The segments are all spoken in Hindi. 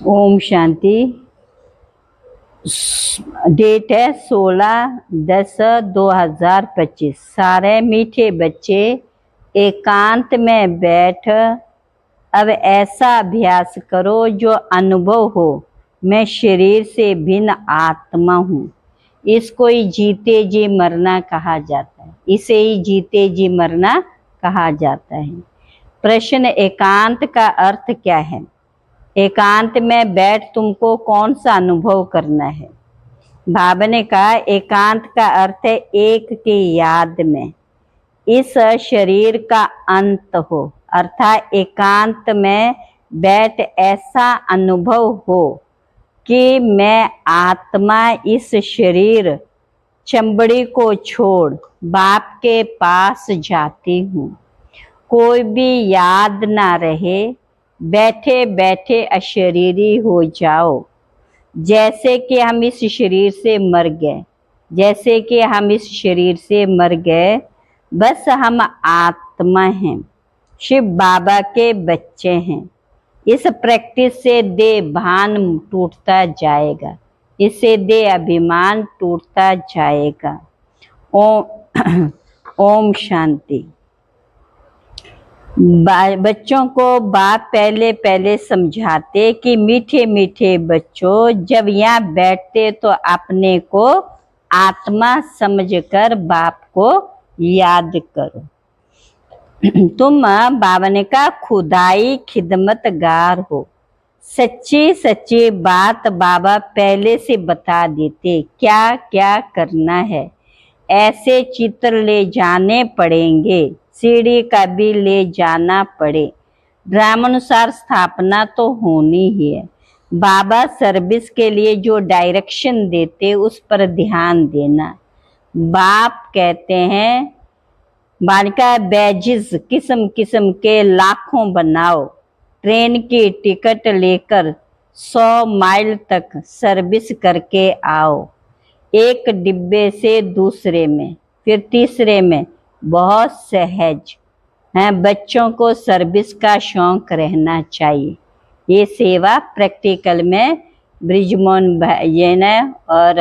ओम शांति। डेट है 16/10/2025। सारे मीठे बच्चे एकांत में बैठ अब ऐसा अभ्यास करो जो अनुभव हो, मैं शरीर से भिन्न आत्मा हूँ। इसको ही जीते जी मरना कहा जाता है। इसे ही जीते जी मरना कहा जाता है। प्रश्न, एकांत का अर्थ क्या है? एकांत में बैठ तुमको कौन सा अनुभव करना है? बाबा ने कहा एकांत का अर्थ है एक की याद में इस शरीर का अंत हो, अर्थात एकांत में बैठ ऐसा अनुभव हो कि मैं आत्मा इस शरीर चमड़ी को छोड़ बाप के पास जाती हूँ। कोई भी याद ना रहे, बैठे बैठे अशरीरी हो जाओ। जैसे कि हम इस शरीर से मर गए, जैसे कि हम इस शरीर से मर गए, बस हम आत्मा हैं, शिव बाबा के बच्चे हैं। इस प्रैक्टिस से देह भान टूटता जाएगा, इससे देह अभिमान टूटता जाएगा। ओम ओम शांति। बच्चों को बाप पहले पहले समझाते कि मीठे मीठे बच्चों, जब यहाँ बैठते तो अपने को आत्मा समझकर बाप को याद करो। तुम बाबा ने कहा खुदाई खिदमतगार हो। सच्ची सच्ची बात बाबा पहले से बता देते, क्या क्या करना है। ऐसे चित्र ले जाने पड़ेंगे, सीढ़ी का भी ले जाना पड़े। ड्रामानुसार स्थापना तो होनी ही है। बाबा सर्विस के लिए जो डायरेक्शन देते उस पर ध्यान देना। बाप कहते हैं बालिका बैजेस किस्म किस्म के लाखों बनाओ, ट्रेन की टिकट लेकर 100 माइल तक सर्विस करके आओ। एक डिब्बे से दूसरे में, फिर तीसरे में, बहुत सहज है। बच्चों को सर्विस का शौक रहना चाहिए। ये सेवा प्रैक्टिकल में ब्रिजमोहन भाई ने और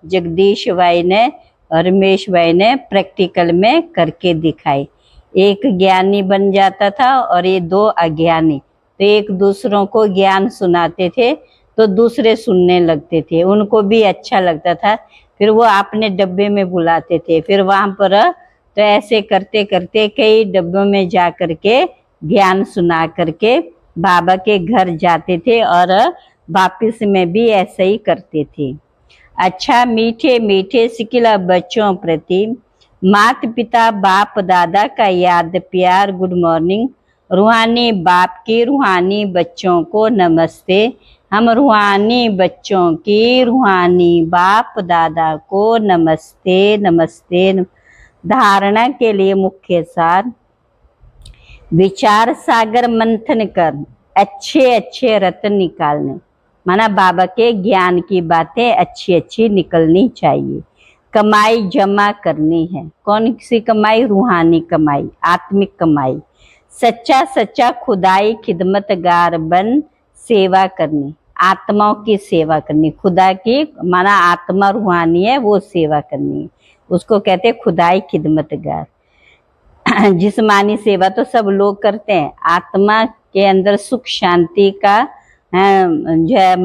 जगदीश भाई ने और रमेश भाई ने प्रैक्टिकल में करके दिखाई। एक ज्ञानी बन जाता था और ये दो अज्ञानी, तो एक दूसरों को ज्ञान सुनाते थे तो दूसरे सुनने लगते थे, उनको भी अच्छा लगता था। फिर वो अपने डब्बे में बुलाते थे, फिर वहां पर तो ऐसे करते करते कई डब्बों में जा करके ज्ञान सुना करके बाबा के घर जाते थे और वापिस में भी ऐसे ही करते थे। अच्छा, मीठे मीठे सिकिला बच्चों प्रति माता पिता बाप दादा का याद प्यार गुड मॉर्निंग। रूहानी बाप की रूहानी बच्चों को नमस्ते। हम रूहानी बच्चों की रूहानी बाप दादा को नमस्ते नमस्ते। धारणा के लिए मुख्य सार, विचार सागर मंथन कर अच्छे अच्छे रत्न निकालने, माना बाबा के ज्ञान की बातें अच्छी अच्छी निकलनी चाहिए। कमाई जमा करनी है। कौन सी कमाई? रूहानी कमाई, आत्मिक कमाई। सच्चा सच्चा खुदाई खिदमतगार बन सेवा करनी, आत्माओं की सेवा करनी। खुदा की माना आत्मा रूहानी है, वो सेवा करनी है, उसको कहते खुदाई खिदमतगार। जिस्मानी सेवा तो सब लोग करते हैं, आत्मा के अंदर सुख शांति का जो है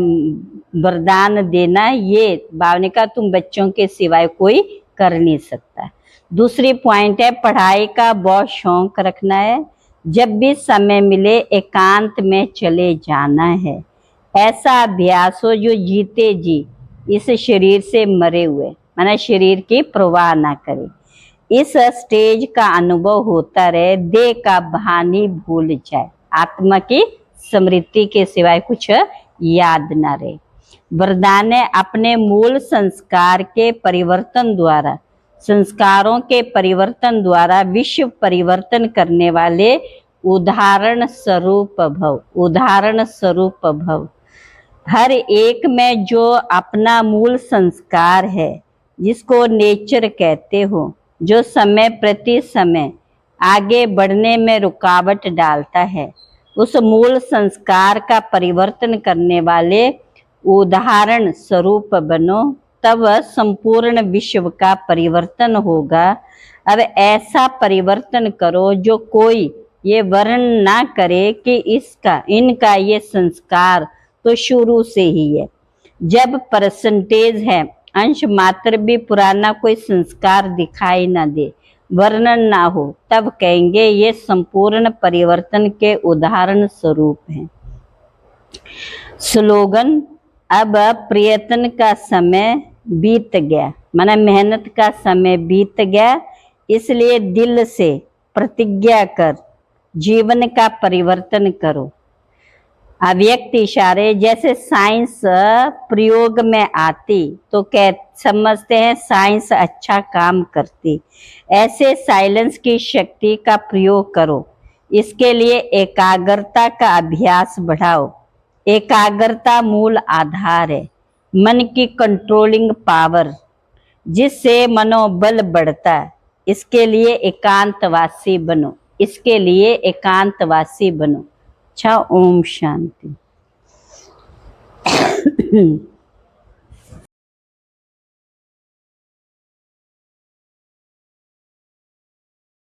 वरदान देना, ये बाबा ने कहा तुम बच्चों के सिवाय कोई कर नहीं सकता। दूसरी पॉइंट है पढ़ाई का बहुत शौक रखना है। जब भी समय मिले एकांत में चले जाना है। ऐसा अभ्यास हो जो जीते जी इस शरीर से मरे हुए, माना शरीर की परवाह ना करे। इस स्टेज का अनुभव होता रहे, देह का भानी भूल जाए, आत्मा की स्मृति के सिवाय कुछ याद ना रहे। वरदान है अपने मूल संस्कार के परिवर्तन द्वारा, संस्कारों के परिवर्तन द्वारा विश्व परिवर्तन करने वाले उदाहरण स्वरूप भव, उदाहरण स्वरूप भव। हर एक में जो अपना मूल संस्कार है, जिसको नेचर कहते हो, जो समय प्रति समय आगे बढ़ने में रुकावट डालता है, उस मूल संस्कार का परिवर्तन करने वाले उदाहरण स्वरूप बनो, तब संपूर्ण विश्व का परिवर्तन होगा। अब ऐसा परिवर्तन करो जो कोई ये वर्णन ना करे कि इनका ये संस्कार तो शुरू से ही है। जब परसेंटेज है, अंश मात्र भी पुराना कोई संस्कार दिखाई ना दे, वर्णन ना हो, तब कहेंगे ये संपूर्ण परिवर्तन के उदाहरण स्वरूप हैं। स्लोगन, अब प्रयत्न का समय बीत गया, माना मेहनत का समय बीत गया, इसलिए दिल से प्रतिज्ञा कर जीवन का परिवर्तन करो। अव्यक्त इशारे, जैसे साइंस प्रयोग में आती तो समझते हैं साइंस अच्छा काम करती, ऐसे साइलेंस की शक्ति का प्रयोग करो। इसके लिए एकाग्रता का अभ्यास बढ़ाओ। एकाग्रता मूल आधार है, मन की कंट्रोलिंग पावर, जिससे मनोबल बढ़ता है। इसके लिए एकांतवासी बनो, इसके लिए एकांतवासी बनो। अच्छा, ओम शांति।